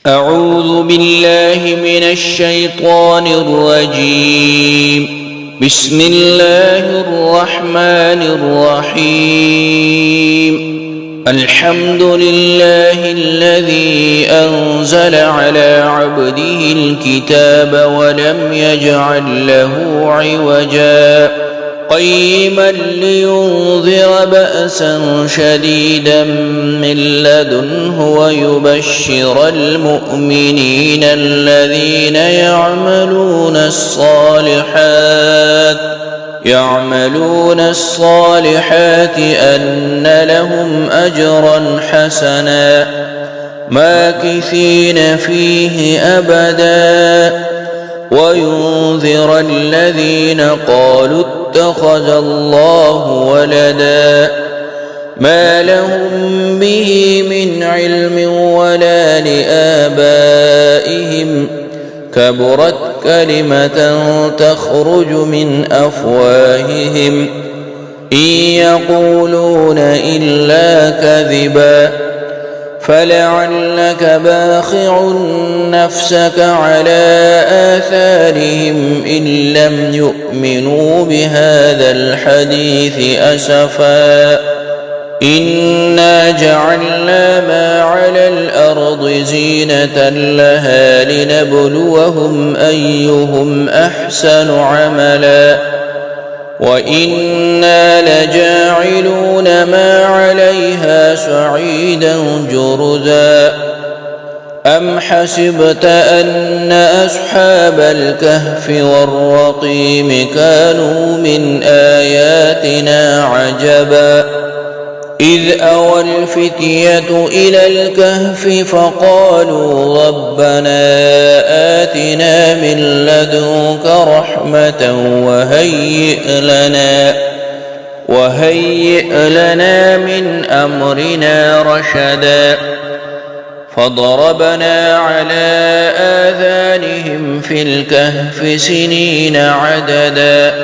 أعوذ بالله من الشيطان الرجيم. بسم الله الرحمن الرحيم. الحمد لله الذي أنزل على عبده الكتاب ولم يجعل له عوجا قيما لينذر بأسا شديدا من لدنه ويبشر المؤمنين الذين يعملون الصالحات أن لهم أجرا حسنا ماكثين فيه أبدا وينذر الذين قالوا اتخذ الله ولدا ما لهم به من علم ولا لآبائهم كبرت كلمة تخرج من أفواههم إن يقولون إلا كذبا فلعلك باخع نفسك على آثارهم إن لم يؤمنوا بهذا الحديث أسفا إنا جعلنا ما على الأرض زينة لها لنبلوهم أيهم أحسن عملا وإنا لجاعلون ما عليها صعيدا جرزا أم حسبت أن أصحاب الكهف والرقيم كانوا من آياتنا عجبا إذ أوى الفتية إلى الكهف فقالوا ربنا آتنا من لدنك رحمة وهيئ لنا من أمرنا رشدا فضربنا على آذانهم في الكهف سنين عددا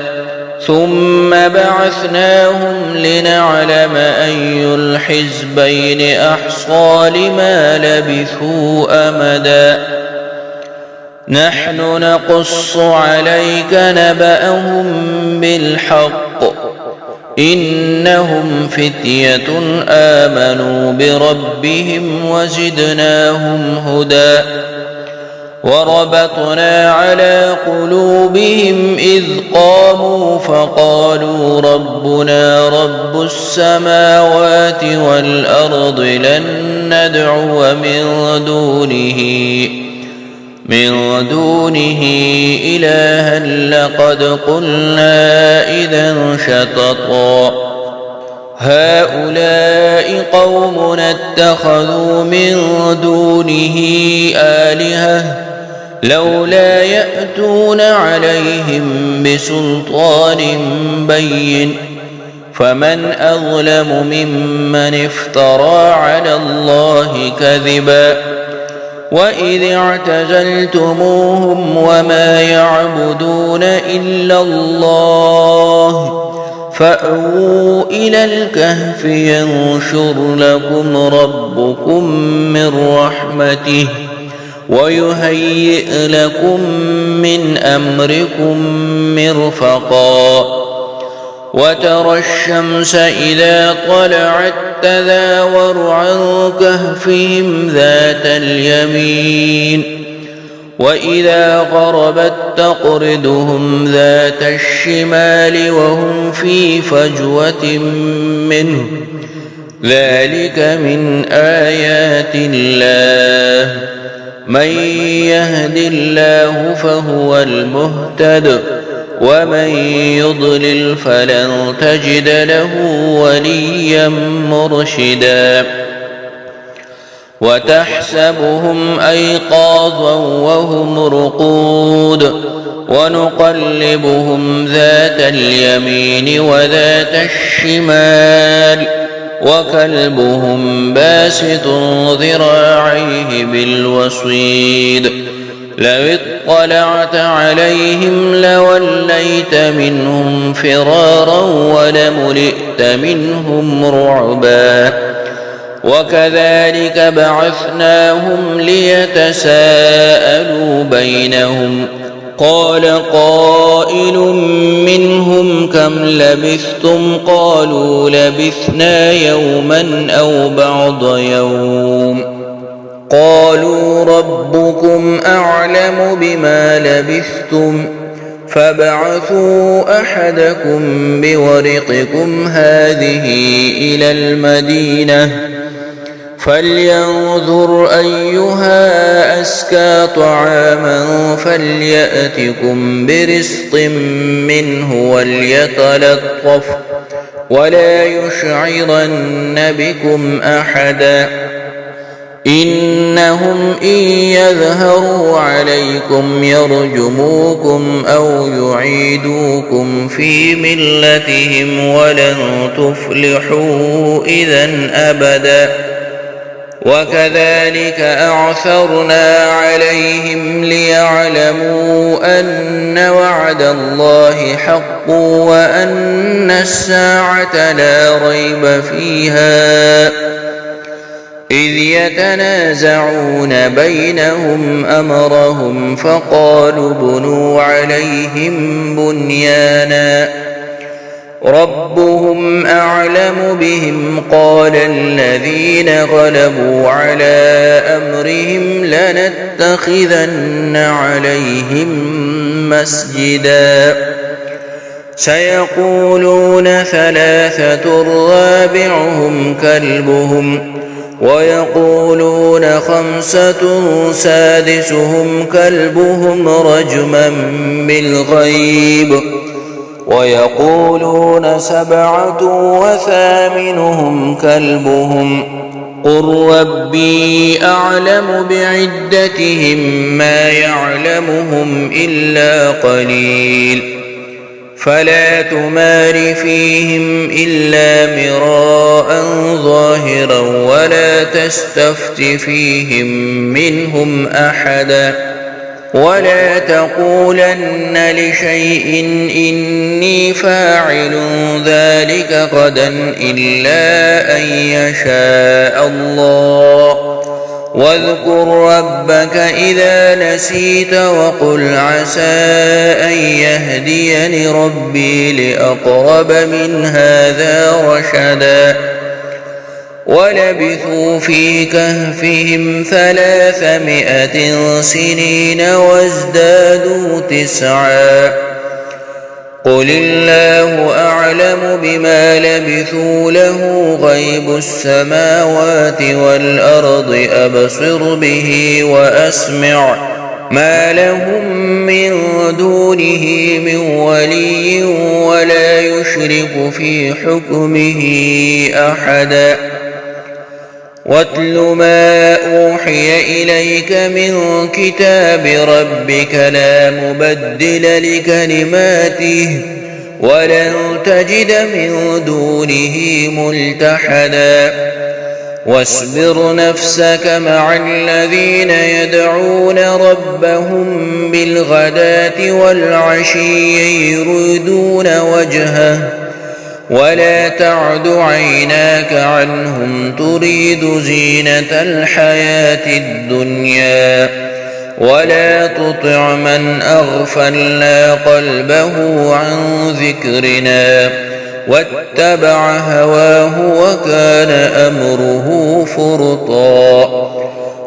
ثم بعثناهم لنعلم أي الحزبين أحصى لما لبثوا أمدا نحن نقص عليك نبأهم بالحق إنهم فتية آمنوا بربهم وزدناهم هدى وربطنا على قلوبهم إذ قاموا فقالوا ربنا رب السماوات والأرض لن ندعو من دونه إلها لقد قلنا إذا شططا هؤلاء قومنا اتخذوا من دونه آلهة لولا يأتون عليهم بسلطان بين فمن أظلم ممن افترى على الله كذبا وإذ اعتزلتموهم وما يعبدون إلا الله فأووا إلى الكهف ينشر لكم ربكم من رحمته ويهيئ لكم من أمركم مرفقا وترى الشمس إذا طلعت تزاور عن كهفهم ذات اليمين وإذا غربت تقرضهم ذات الشمال وهم في فجوة منه ذلك من آيات الله من يهد الله فهو المهتد ومن يضلل فلن تجد له وليا مرشدا وتحسبهم أيقاظا وهم رقود ونقلبهم ذات اليمين وذات الشمال وكلبهم باسط ذراعيه بالوصيد لو اطلعت عليهم لوليت منهم فرارا ولملئت منهم رعبا وكذلك بعثناهم ليتساءلوا بينهم قال قائل منهم كم لبثتم قالوا لبثنا يوما أو بعض يوم قالوا ربكم أعلم بما لبثتم فابعثوا أحدكم بورقكم هذه إلى المدينة فلينظر أيها أزكى طعاما فليأتكم برزق منه وليتلطف ولا يشعرن بكم أحدا إنهم إن يظهروا عليكم يرجموكم أو يعيدوكم في ملتهم ولن تفلحوا إذا أبدا وكذلك أعثرنا عليهم ليعلموا أن وعد الله حق وأن الساعة لا ريب فيها إذ يتنازعون بينهم أمرهم فقالوا بنوا عليهم بنيانا ربهم أعلم بهم قال الذين غلبوا على أمرهم لنتخذن عليهم مسجدا سيقولون ثلاثة رابعهم كلبهم ويقولون خمسة سادسهم كلبهم رجما بالغيب ويقولون سبعة وثامنهم كلبهم قل ربي أعلم بعدتهم ما يعلمهم إلا قليل فلا تمار فيهم إلا مراء ظاهرا ولا تستفت فيهم منهم أحدا ولا تقولن لشيء إني فاعل ذلك غدا إلا أن يشاء الله واذكر ربك إذا نسيت وقل عسى أن يهديني ربي لأقرب من هذا رشدا ولبثوا في كهفهم 300 سنين وازدادوا 9 قل الله أعلم بما لبثوا له غيب السماوات والأرض أبصر به وأسمع ما لهم من دونه من ولي ولا يشرك في حكمه أحدا واتل ما أوحي إليك من كتاب ربك لا مبدل لكلماته ولن تجد من دونه ملتحدا واصبر نفسك مع الذين يدعون ربهم بالغداة والعشي يريدون وجهه ولا تعد عيناك عنهم تريد زينة الحياة الدنيا ولا تطع من أغفلنا قلبه عن ذكرنا واتبع هواه وكان أمره فرطا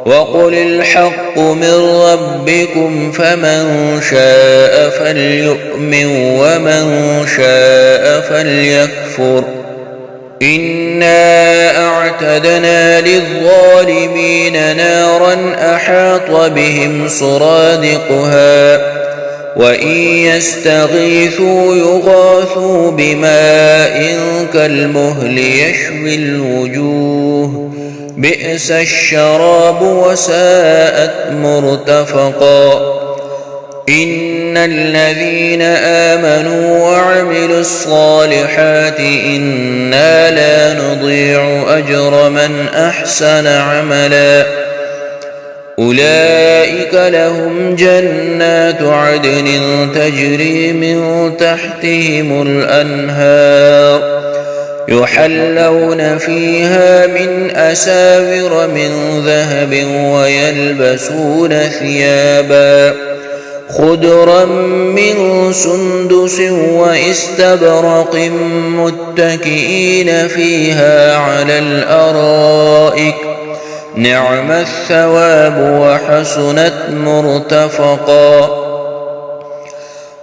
وقل الحق من ربكم فمن شاء فليؤمن ومن شاء فليكفر إنا أعتدنا للظالمين نارا أحاط بهم سرادقها وإن يستغيثوا يغاثوا بماء كالمهل يشوي الوجوه بئس الشراب وساءت مرتفقا إن الذين آمنوا وعملوا الصالحات إنا لا نضيع أجر من أحسن عملا أولئك لهم جنات عدن تجري من تحتهم الأنهار يحلون فيها من أساور من ذهب ويلبسون ثيابا خضرا من سندس واستبرق متكئين فيها على الأرائك نعم الثواب وحسنت مرتفقا.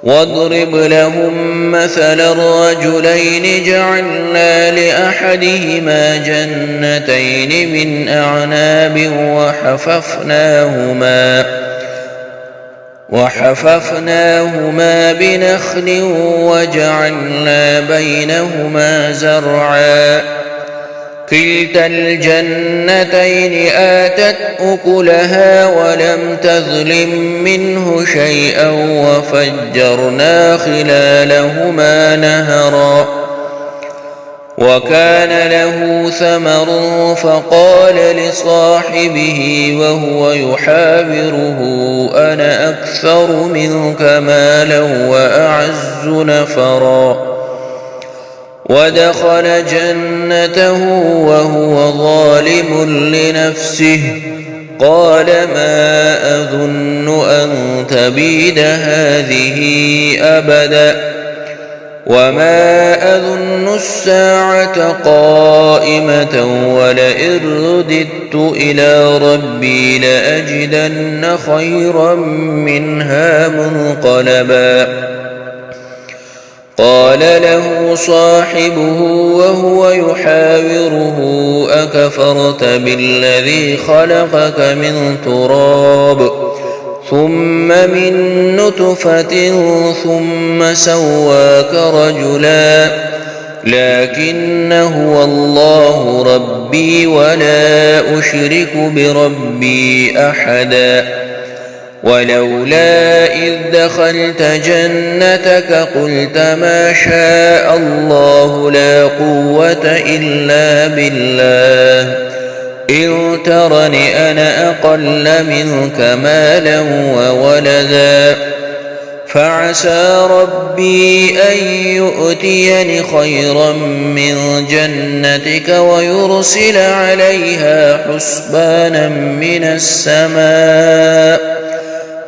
واضرب لهم مثل الرجلين جعلنا لأحدهما جنتين من أعناب وحففناهما بنخل وجعلنا بينهما زرعا كلتا الجنتين آتت أكلها ولم تظلم منه شيئا وفجرنا خلالهما نهرا وكان له ثمر فقال لصاحبه وهو يحاوره أنا أكثر منك مالا وأعز نفرا ودخل جنته وهو ظالم لنفسه قال ما أظن أن تبيد هذه أبدا وما أظن الساعة قائمة ولئن رددت إلى ربي لأجدن خيرا منها منقلبا. قال له صاحبه وهو يحاوره أكفرت بالذي خلقك من تراب ثم من نطفة ثم سواك رجلا لكن هو الله ربي ولا أشرك بربي أحدا. ولولا إذ دخلت جنتك قلت ما شاء الله لا قوة إلا بالله إن ترني أنا أقل منك مالا وولدا فعسى ربي أن يؤتيني خيرا من جنتك ويرسل عليها حسبانا من السماء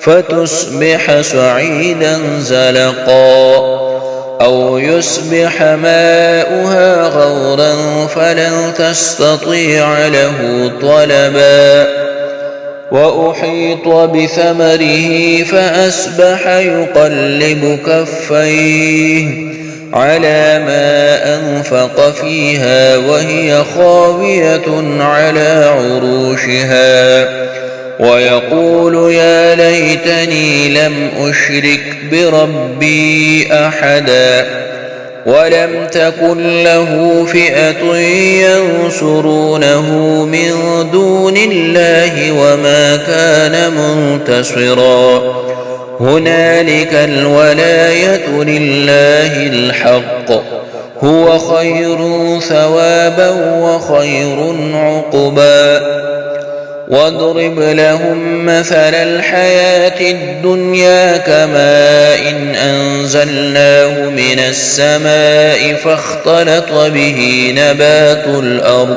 فتصبح صعيدا زلقا أو يصبح ماؤها غورا فلن تستطيع له طلبا. وأحيط بثمره فأصبح يقلب كفيه على ما أنفق فيها وهي خاوية على عروشها ويقول يا ليتني لم أشرك بربي أحدا ولم تكن له فئة ينصرونه من دون الله وما كان منتصرا. هنالك الولاية لله الحق هو خير ثوابا وخير عقبا. واضرب لهم مثل الحياة الدنيا كماء أنزلناه من السماء فاختلط به نبات الأرض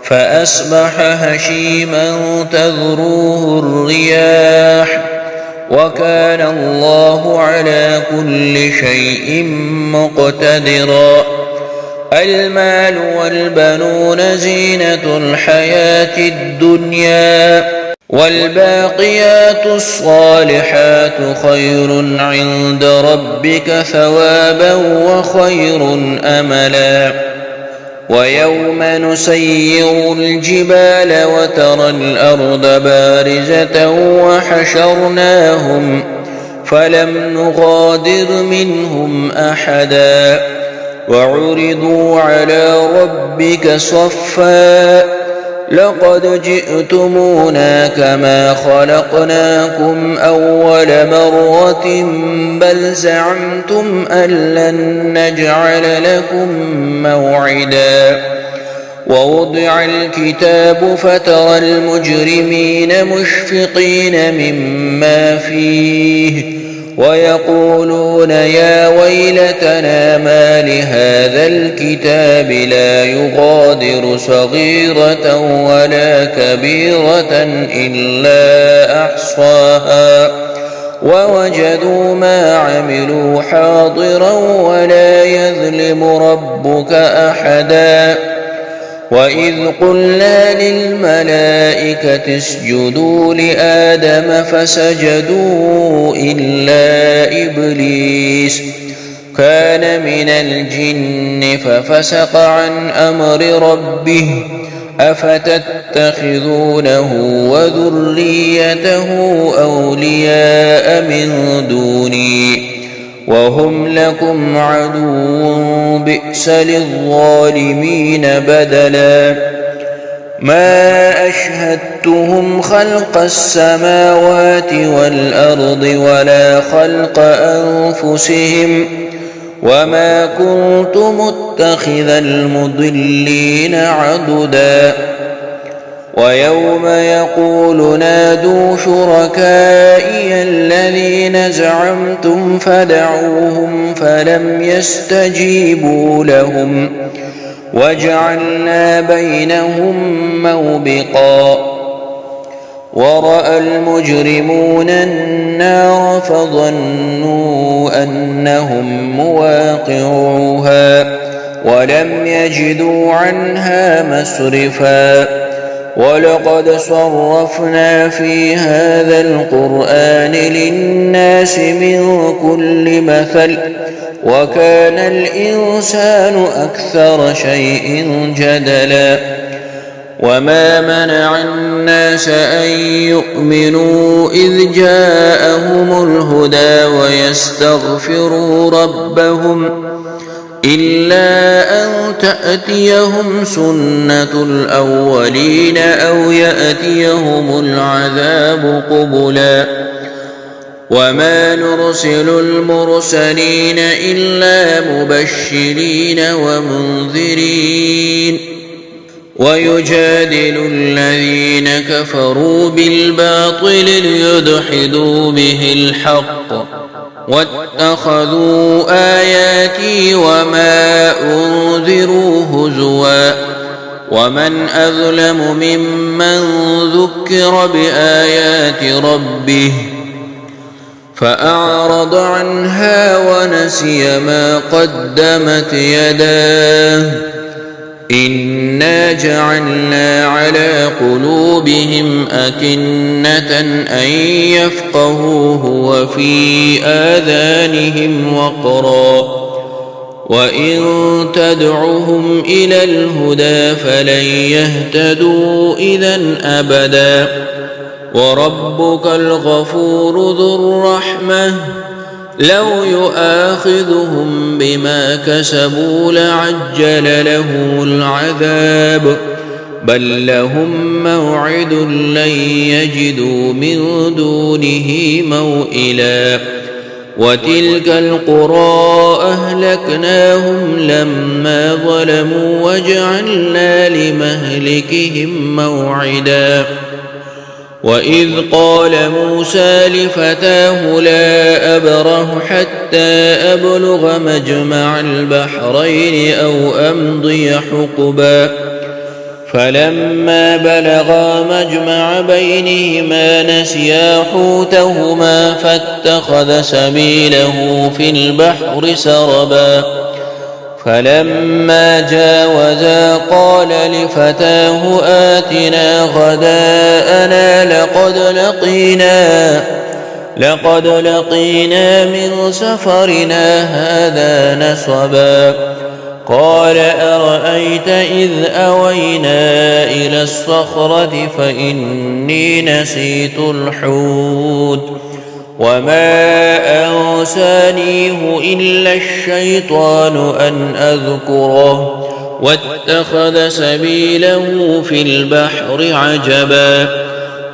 فأصبح هشيما تذروه الرياح وكان الله على كل شيء مقتدرا. المال والبنون زينة الحياة الدنيا والباقيات الصالحات خير عند ربك ثوابا وخير أملا. ويوم نسير الجبال وترى الأرض بارزة وحشرناهم فلم نغادر منهم أحدا وعرضوا على ربك صفا لقد جئتمونا كما خلقناكم أول مرة بل زعمتم أن لن نجعل لكم موعدا. ووضع الكتاب فترى المجرمين مشفقين مما فيه ويقولون يا ويلتنا ما لهذا الكتاب لا يغادر صغيرة ولا كبيرة إلا أحصاها ووجدوا ما عملوا حاضرا ولا يظلم ربك أحدا وإذ قلنا للملائكة اسجدوا لآدم فسجدوا إلا إبليس كان من الجن ففسق عن أمر ربه أفتتخذونه وذريته أولياء من دوني وهم لكم عدو بئس للظالمين بدلا ما أشهدتهم خلق السماوات والأرض ولا خلق أنفسهم وما كنت متخذ المضلين عضدا ويوم يقول نادوا شركائي الذين زعمتم فدعوهم فلم يستجيبوا لهم وجعلنا بينهم موبقا ورأى المجرمون النار فظنوا أنهم مواقعوها ولم يجدوا عنها مصرفا ولقد صرفنا في هذا القرآن للناس من كل مثل وكان الإنسان أكثر شيء جدلا وما منع الناس أن يؤمنوا إذ جاءهم الهدى ويستغفروا ربهم إلا أن تأتيهم سنة الأولين أو يأتيهم العذاب قبلا وما نرسل المرسلين إلا مبشرين ومنذرين ويجادل الذين كفروا بالباطل ليدحضوا به الحق واتخذوا آياتي وما أنذروا هزوا ومن أظلم ممن ذكر بآيات ربه فأعرض عنها ونسي ما قدمت يداه إنا جعلنا على قلوبهم أكنة أن يفقهوه وفي آذانهم وقرا وإن تدعهم إلى الهدى فلن يهتدوا إذن أبدا وربك الغفور ذو الرحمة لو يؤاخذهم بما كسبوا لعجل لهم العذاب بل لهم موعد لن يجدوا من دونه موئلا وتلك القرى أهلكناهم لما ظلموا وجعلنا لمهلكهم موعدا وإذ قال موسى لفتاه لا أبرح حتى أبلغ مجمع البحرين أو أمضي حقبا فلما بلغا مجمع بينهما نسيا حوتهما فاتخذ سبيله في البحر سربا فلما جاوزا قال لفتاه آتنا غداءنا لقد لقينا من سفرنا هذا نصبا قال أرأيت إذ أوينا إلى الصخرة فإني نسيت الحوت وما أنسانيه إلا الشيطان أن أذكره واتخذ سبيله في البحر عجبا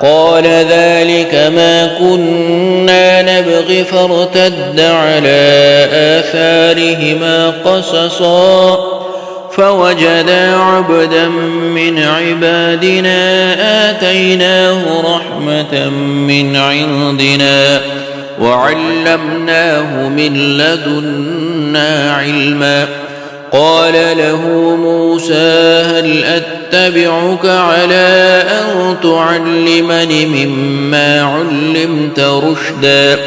قال ذلك ما كنا نبغي فارتد على آثارهما قصصا فوجدا عبدا من عبادنا آتيناه رحمة من عندنا وعلمناه من لدنا علما. قال له موسى هل أتبعك على أن تعلمني مما علمت رشدا؟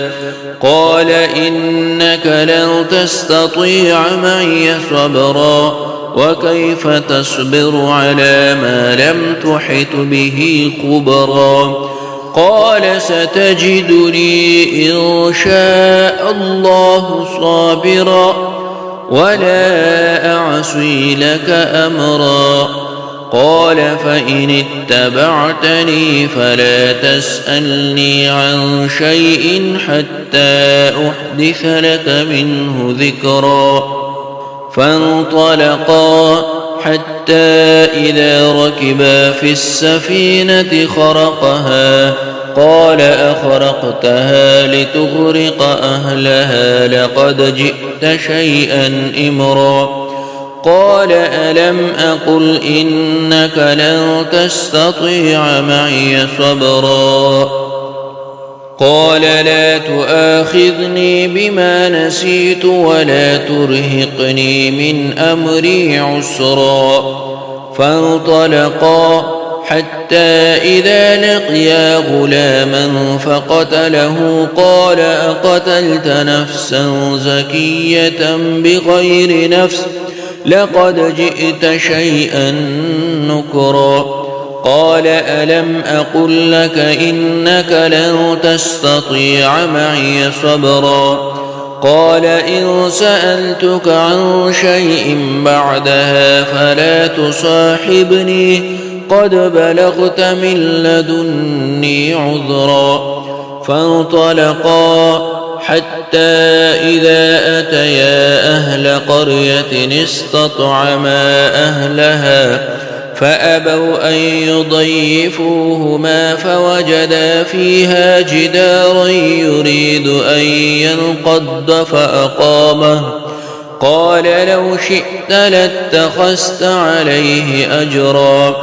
قال إنك لن تستطيع معي صبرا وكيف تصبر على ما لم تحط به خبرا؟ قال ستجدني إن شاء الله صابرا ولا أعصي لك أمرا. قال فإن اتبعتني فلا تسألني عن شيء حتى أحدث لك منه ذكرا. فانطلقا حتى إذا ركبا في السفينة خرقها قال أخرقتها لتغرق أهلها لقد جئت شيئا إمرا. قال ألم أقل إنك لن تستطيع معي صبرا؟ قال لا تؤاخذني بما نسيت ولا ترهقني من أمري عسرا. فانطلقا حتى إذا لقيا غلاما فقتله قال أقتلت نفسا زكية بغير نفس لقد جئت شيئا نكرا. قال ألم أقل لك إنك لن تستطيع معي صبرا؟ قال إن سألتك عن شيء بعدها فلا تصاحبني قد بلغت من لدني عذرا. فانطلقا حتى إذا أتيا أهل قرية استطعما أهلها فأبوا أن يضيفوهما فوجدا فيها جدارا يريد أن ينقض فأقامه. قال لو شئت لاتخذت عليه أجرا.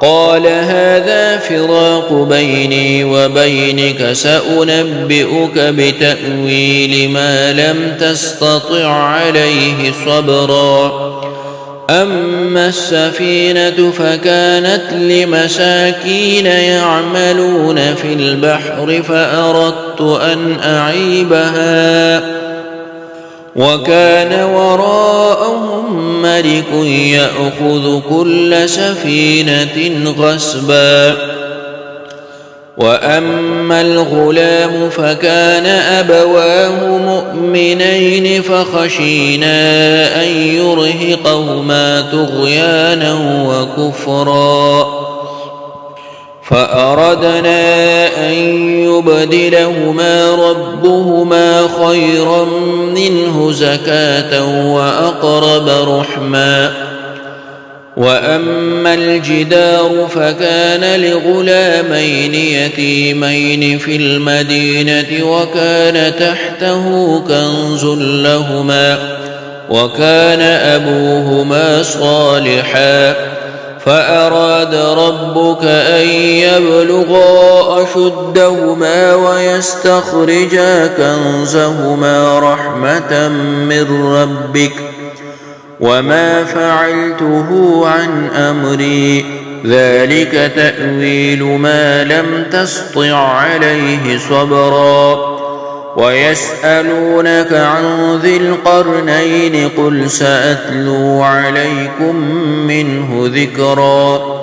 قال هذا فراق بيني وبينك سأنبئك بتأويل ما لم تستطع عليه صبرا. أما السفينة فكانت لمساكين يعملون في البحر فأردت أن أعيبها وكان وراءهم ملك يأخذ كل سفينة غصبا. وأما الغلام فكان أبواه مؤمنين فخشينا أن يرهقهما طغيانا وكفرا فأردنا أن يبدلهما ربهما خيرا منه زكاة وأقرب رحما. وأما الجدار فكان لغلامين يتيمين في المدينة وكان تحته كنز لهما وكان أبوهما صالحا فأراد ربك أن يبلغا أشدهما ويستخرجا كنزهما رحمة من ربك وما فعلته عن أمري ذلك تأويل ما لم تسطع عليه صبرا. ويسألونك عن ذي القرنين قل سأتلو عليكم منه ذكرا.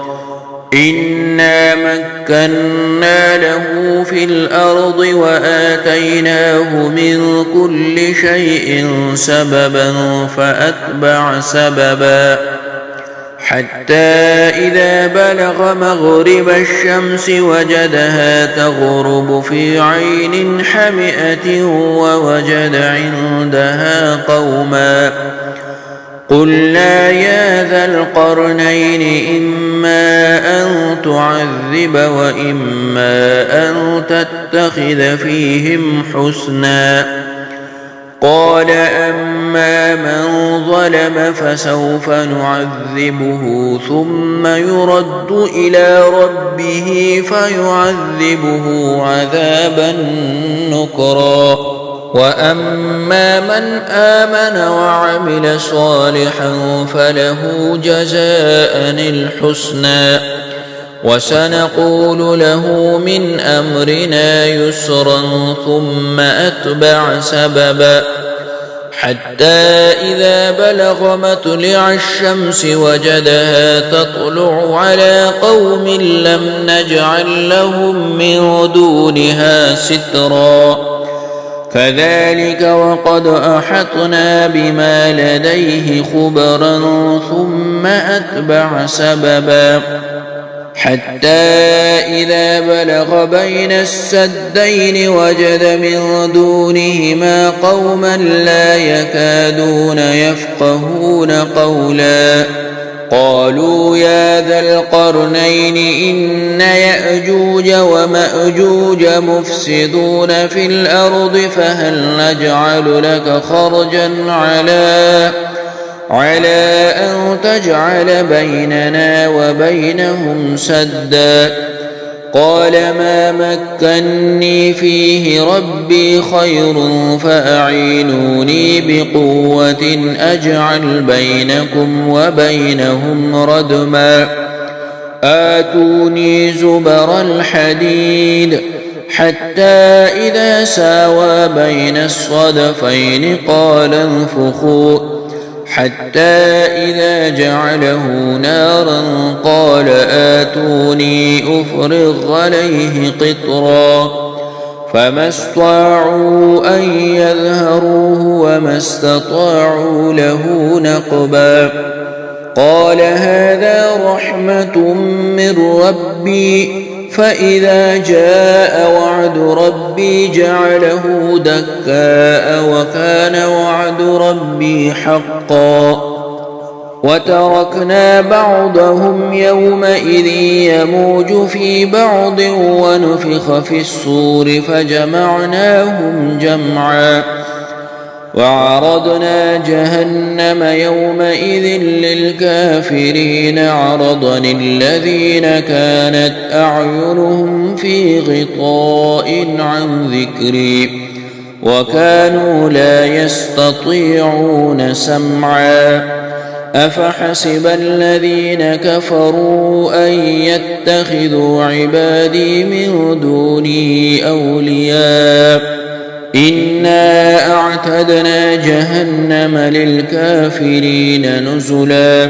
إنا مكنا له في الأرض وآتيناه من كل شيء سببا فأتبع سببا حتى إذا بلغ مغرب الشمس وجدها تغرب في عين حمئة ووجد عندها قوما. قلنا يا ذا القرنين إما أن تعذب وإما أن تتخذ فيهم حسنا. قال أما من ظلم فسوف نعذبه ثم يرد إلى ربه فيعذبه عذابا نكرا وأما من آمن وعمل صالحا فله جزاء الحسنى وسنقول له من أمرنا يسرا ثم أتبع سببا حتى إذا بلغ مطلع الشمس وجدها تطلع على قوم لم نجعل لهم من دونها سترا كذلك وقد أحطنا بما لديه خبرا ثم أتبع سببا حتى إذا بلغ بين السدين وجد من دونهما قوما لا يكادون يفقهون قولا قالوا يا ذا القرنين إن يأجوج ومأجوج مفسدون في الأرض فهل نجعل لك خرجا على أن تجعل بيننا وبينهم سدا قال ما مكني فيه ربي خير فأعينوني بقوة أجعل بينكم وبينهم ردما آتوني زبر الحديد حتى إذا ساوى بين الصدفين قال انفخوا حتى إذا جعله نارا قال آتوني أفرغ عليه قطرا فما استطاعوا أن يظهروه وما استطاعوا له نقبا قال هذا رحمة من ربي فإذا جاء وعد ربي جعله دكاء وكان وعد ربي حقا وتركنا بعضهم يومئذ يموج في بعض ونفخ في الصور فجمعناهم جمعا وعرضنا جهنم يومئذ للكافرين عرضا الذين كانت أعينهم في غطاء عن ذكري وكانوا لا يستطيعون سمعا أفحسب الذين كفروا أن يتخذوا عبادي من دوني أولياء إنا أعتدنا جهنم للكافرين نزلا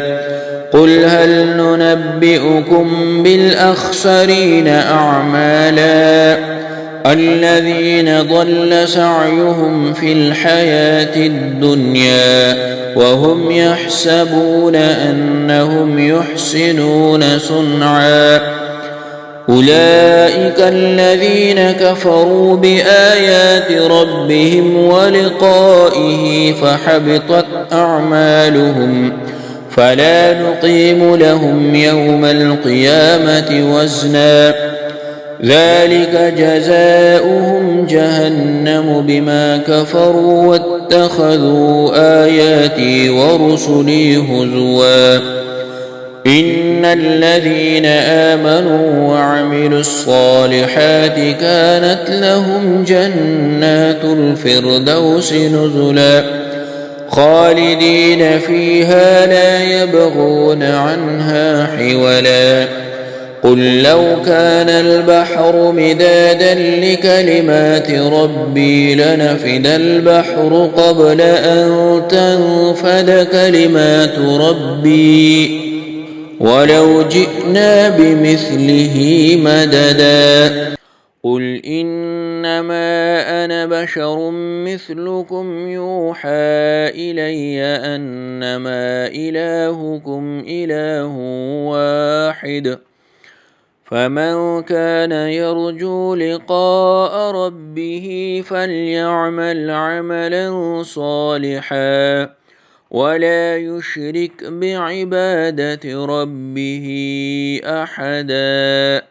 قل هل ننبئكم بالأخسرين أعمالا الذين ضل سعيهم في الحياة الدنيا وهم يحسبون أنهم يحسنون صنعا أولئك الذين كفروا بآيات ربهم ولقائه فحبطت أعمالهم فلا نقيم لهم يوم القيامة وزنا ذلك جزاؤهم جهنم بما كفروا واتخذوا آياتي ورسلي هزوا إن الذين آمنوا وعملوا الصالحات كانت لهم جنات الفردوس نزلا خالدين فيها لا يبغون عنها حولا قل لو كان البحر مدادا لكلمات ربي لنفد البحر قبل أن تنفد كلمات ربي ولو جئنا بمثله مددا قل إنما أنا بشر مثلكم يوحى إلي أنما إلهكم إله واحد فمن كان يرجو لقاء ربه فليعمل عملا صالحا ولا يشرك بعبادة ربه أحدا.